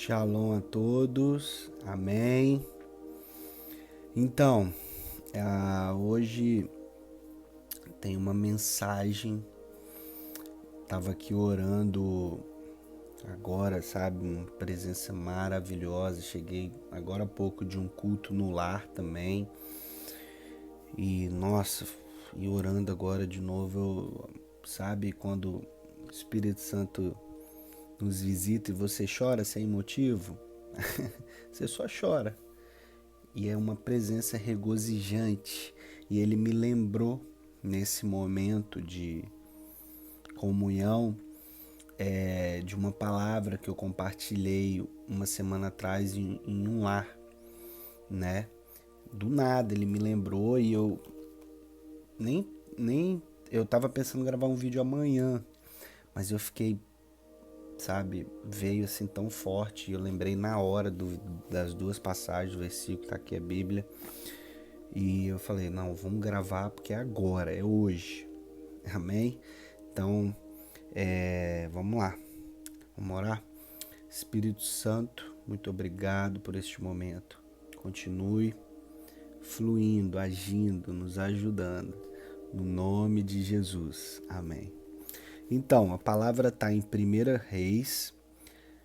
Shalom a todos, amém. Então, hoje tem uma mensagem, estava aqui orando agora, sabe, uma presença maravilhosa, cheguei agora há pouco de um culto no lar também, e nossa, e orando agora de novo, sabe, quando o Espírito Santo nos visita e você chora sem motivo, você só chora. E é uma presença regozijante. E ele me lembrou, nesse momento de comunhão, de uma palavra que eu compartilhei uma semana atrás em um lar, né? Do nada ele me lembrou e eu nem eu tava pensando em gravar um vídeo amanhã, mas eu fiquei, sabe, veio assim tão forte, eu lembrei na hora das duas passagens, o versículo tá aqui a Bíblia, e eu falei, não, vamos gravar porque é agora, é hoje, amém? Então, vamos lá, vamos orar? Espírito Santo, muito obrigado por este momento, continue fluindo, agindo, nos ajudando, no nome de Jesus, amém. Então, a palavra está em 1 Reis,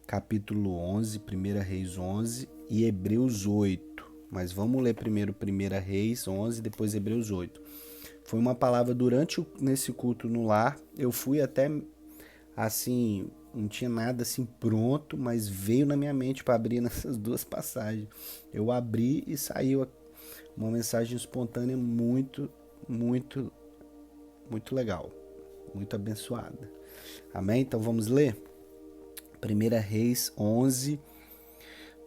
capítulo 11, 1 Reis 11 e Hebreus 8. Mas vamos ler primeiro 1 Reis 11 e depois Hebreus 8. Foi uma palavra nesse culto no lar. Eu fui até assim, não tinha nada assim pronto, mas veio na minha mente para abrir nessas duas passagens. Eu abri e saiu uma mensagem espontânea muito, muito, muito legal. Muito abençoada. Amém? Então vamos ler? 1 Reis 11.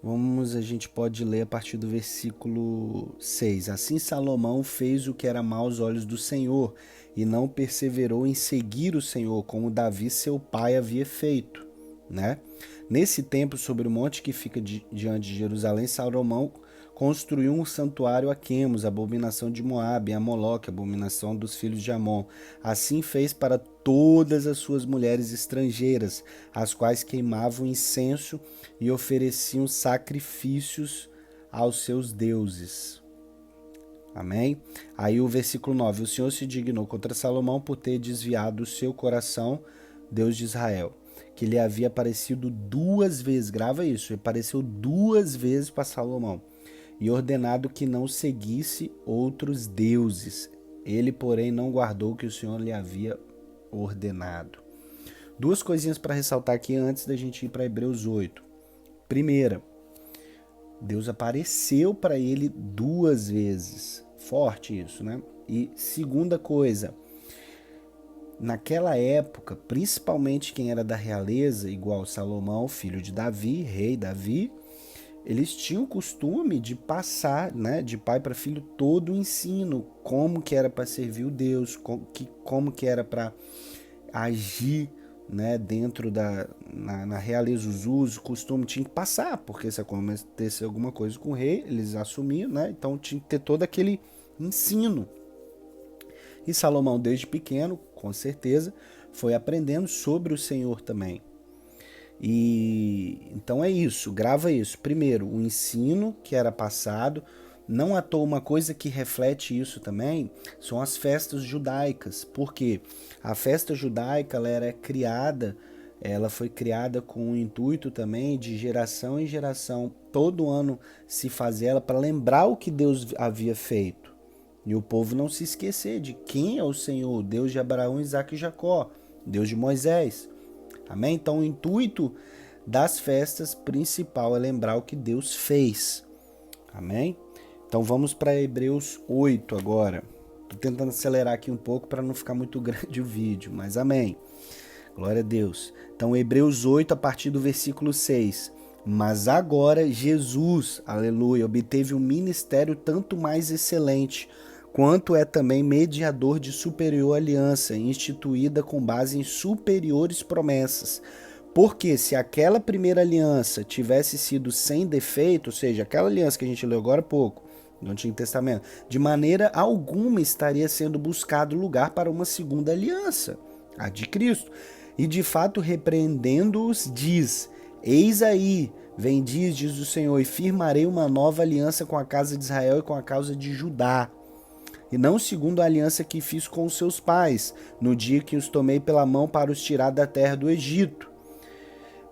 A gente pode ler a partir do versículo 6. Assim Salomão fez o que era mau aos olhos do Senhor, e não perseverou em seguir o Senhor, como Davi seu pai havia feito, né? Nesse tempo, sobre o monte que fica diante de Jerusalém, Salomão construiu um santuário a Quemos, abominação de Moabe, a Moloque, abominação dos filhos de Amon. Assim fez para todas as suas mulheres estrangeiras, as quais queimavam incenso e ofereciam sacrifícios aos seus deuses. Amém? Aí o versículo 9. O Senhor se dignou contra Salomão por ter desviado o seu coração, Deus de Israel, que lhe havia aparecido 2 vezes, grava isso, ele apareceu 2 vezes para Salomão, e ordenado que não seguisse outros deuses. Ele, porém, não guardou o que o Senhor lhe havia ordenado. 2 coisinhas para ressaltar aqui antes da gente ir para Hebreus 8. Primeira, Deus apareceu para ele 2 vezes. Forte isso, né? E segunda coisa, naquela época, principalmente quem era da realeza, igual Salomão, filho de Davi, rei Davi, eles tinham o costume de passar, né, de pai para filho todo o ensino, como que era para servir o Deus, como que era para agir, né, dentro na realeza, os usos, o costume tinha que passar, porque se acontecesse alguma coisa com o rei, eles assumiam, né, então tinha que ter todo aquele ensino. E Salomão, desde pequeno, com certeza, foi aprendendo sobre o Senhor também. E então é isso, grava isso. Primeiro, o ensino que era passado. Não à toa, uma coisa que reflete isso também são as festas judaicas. Porque a festa judaica ela foi criada com o intuito também de geração em geração, todo ano se fazer ela para lembrar o que Deus havia feito. E o povo não se esquecer de quem é o Senhor, Deus de Abraão, Isaque e Jacó, Deus de Moisés. Amém? Então o intuito das festas principal é lembrar o que Deus fez. Amém? Então vamos para Hebreus 8 agora. Estou tentando acelerar aqui um pouco para não ficar muito grande o vídeo, mas amém. Glória a Deus. Então Hebreus 8 a partir do versículo 6. Mas agora Jesus, aleluia, obteve um ministério tanto mais excelente, quanto é também mediador de superior aliança, instituída com base em superiores promessas. Porque se aquela primeira aliança tivesse sido sem defeito, ou seja, aquela aliança que a gente leu agora há pouco, no Antigo Testamento, de maneira alguma estaria sendo buscado lugar para uma segunda aliança, a de Cristo. E de fato, repreendendo-os, diz: Eis aí, Vem diz o Senhor, e firmarei uma nova aliança com a casa de Israel e com a casa de Judá, e não segundo a aliança que fiz com os seus pais, no dia que os tomei pela mão para os tirar da terra do Egito.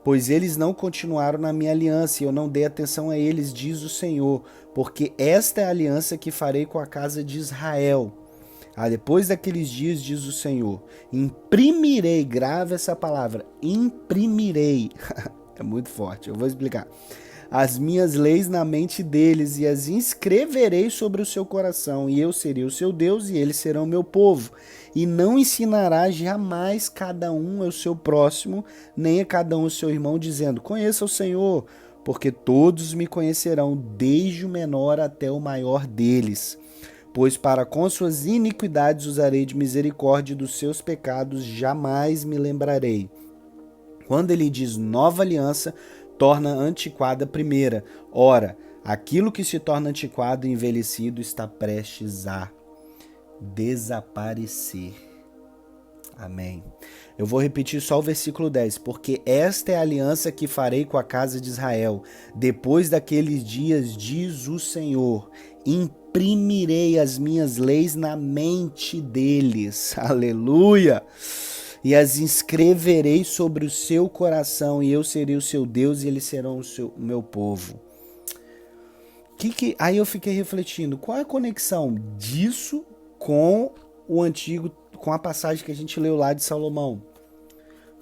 Pois eles não continuaram na minha aliança, e eu não dei atenção a eles, diz o Senhor, porque esta é a aliança que farei com a casa de Israel. Depois daqueles dias, diz o Senhor, imprimirei, grave essa palavra, imprimirei, é muito forte, eu vou explicar, as minhas leis na mente deles e as inscreverei sobre o seu coração, e eu serei o seu Deus e eles serão o meu povo. E não ensinará jamais cada um ao seu próximo, nem a cada um ao seu irmão, dizendo, conheça o Senhor, porque todos me conhecerão, desde o menor até o maior deles. Pois para com suas iniquidades usarei de misericórdia, e dos seus pecados jamais me lembrarei. Quando ele diz nova aliança, torna antiquada a primeira. Ora, aquilo que se torna antiquado e envelhecido está prestes a desaparecer. Amém. Eu vou repetir só o versículo 10. Porque esta é a aliança que farei com a casa de Israel. Depois daqueles dias, diz o Senhor, imprimirei as minhas leis na mente deles. Aleluia! E as inscreverei sobre o seu coração, e eu serei o seu Deus, e eles serão o meu povo. Aí eu fiquei refletindo, qual é a conexão disso com o antigo, com a passagem que a gente leu lá de Salomão?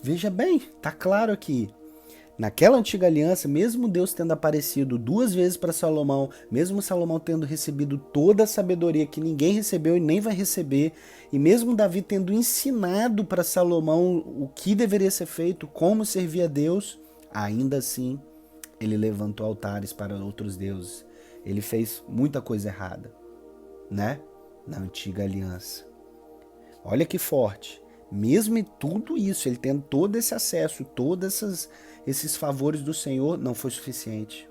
Veja bem, tá claro aqui. Naquela antiga aliança, mesmo Deus tendo aparecido 2 vezes para Salomão, mesmo Salomão tendo recebido toda a sabedoria que ninguém recebeu e nem vai receber, e mesmo Davi tendo ensinado para Salomão o que deveria ser feito, como servir a Deus, ainda assim ele levantou altares para outros deuses. Ele fez muita coisa errada, né? Na antiga aliança. Olha que forte. Mesmo em tudo isso, ele tendo todo esse acesso, todos esses favores do Senhor, não foi suficiente.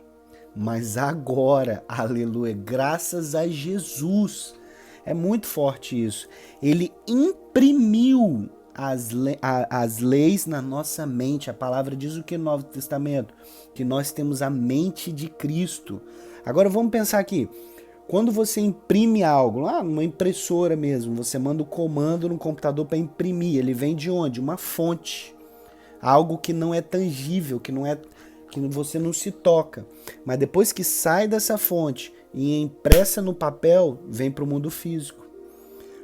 Mas agora, aleluia, graças a Jesus, é muito forte isso. Ele imprimiu as leis na nossa mente. A palavra diz o que no Novo Testamento? Que nós temos a mente de Cristo. Agora vamos pensar aqui. Quando você imprime algo, lá numa impressora mesmo, você manda o comando no computador para imprimir. Ele vem de onde? Uma fonte. Algo que não é tangível, que você não se toca. Mas depois que sai dessa fonte e é impressa no papel, vem para o mundo físico.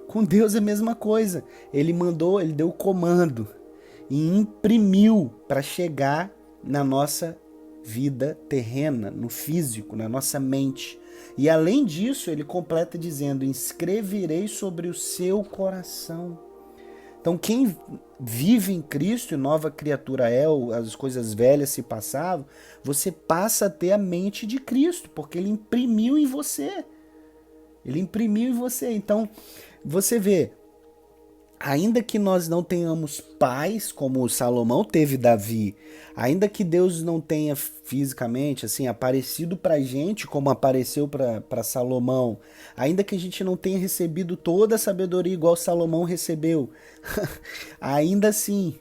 Com Deus é a mesma coisa. Ele deu o comando e imprimiu para chegar na nossa vida terrena, no físico, na nossa mente. E além disso, ele completa dizendo, inscreverei sobre o seu coração. Então quem vive em Cristo e nova criatura é, as coisas velhas se passavam, você passa a ter a mente de Cristo, porque ele imprimiu em você. Ele imprimiu em você. Então, você vê, ainda que nós não tenhamos pais, como Salomão teve Davi, ainda que Deus não tenha fisicamente assim aparecido pra gente como apareceu para Salomão, ainda que a gente não tenha recebido toda a sabedoria igual Salomão recebeu, ainda assim,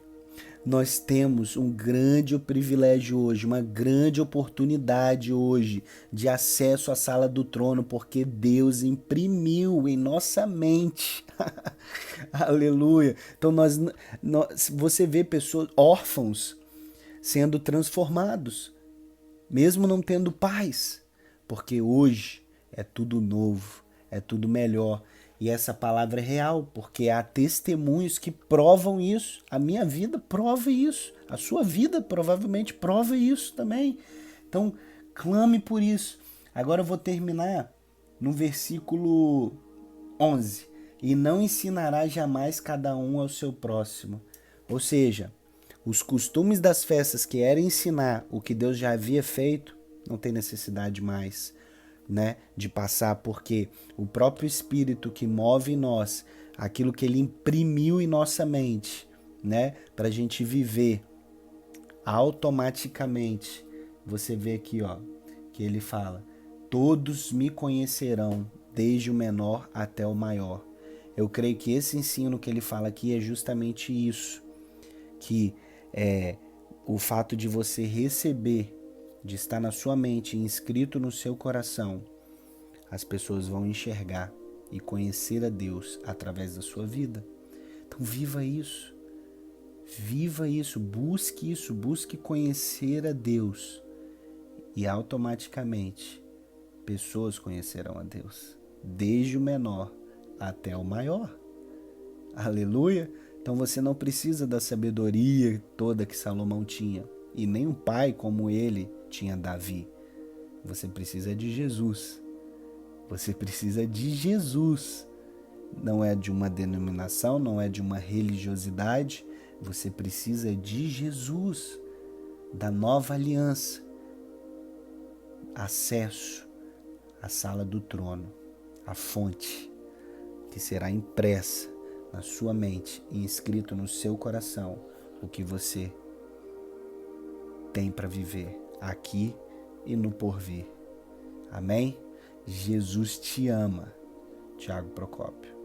nós temos um grande privilégio hoje, uma grande oportunidade hoje de acesso à sala do trono, porque Deus imprimiu em nossa mente. Aleluia. Então você vê pessoas órfãos sendo transformados, mesmo não tendo pais, porque hoje é tudo novo, é tudo melhor. E essa palavra é real, porque há testemunhos que provam isso. A minha vida prova isso. A sua vida provavelmente prova isso também. Então, clame por isso. Agora eu vou terminar no versículo 11. E não ensinará jamais cada um ao seu próximo. Ou seja, os costumes das festas que era ensinar o que Deus já havia feito, não tem necessidade mais, né, de passar, porque o próprio Espírito que move em nós, aquilo que ele imprimiu em nossa mente, né, para a gente viver automaticamente. Você vê aqui, ó, que ele fala, todos me conhecerão, desde o menor até o maior. Eu creio que esse ensino que ele fala aqui é justamente isso, que é o fato de você receber de estar na sua mente, inscrito no seu coração, as pessoas vão enxergar e conhecer a Deus através da sua vida. Então viva isso, busque conhecer a Deus e automaticamente pessoas conhecerão a Deus, desde o menor até o maior. Aleluia! Então você não precisa da sabedoria toda que Salomão tinha, e nem um pai como ele tinha Davi. Você precisa de Jesus. Você precisa de Jesus. Não é de uma denominação, não é de uma religiosidade. Você precisa de Jesus, da nova aliança. Acesso à sala do trono, à fonte, que será impressa na sua mente e inscrito no seu coração o que você tem para viver aqui e no porvir. Amém? Jesus te ama. Tiago Procópio.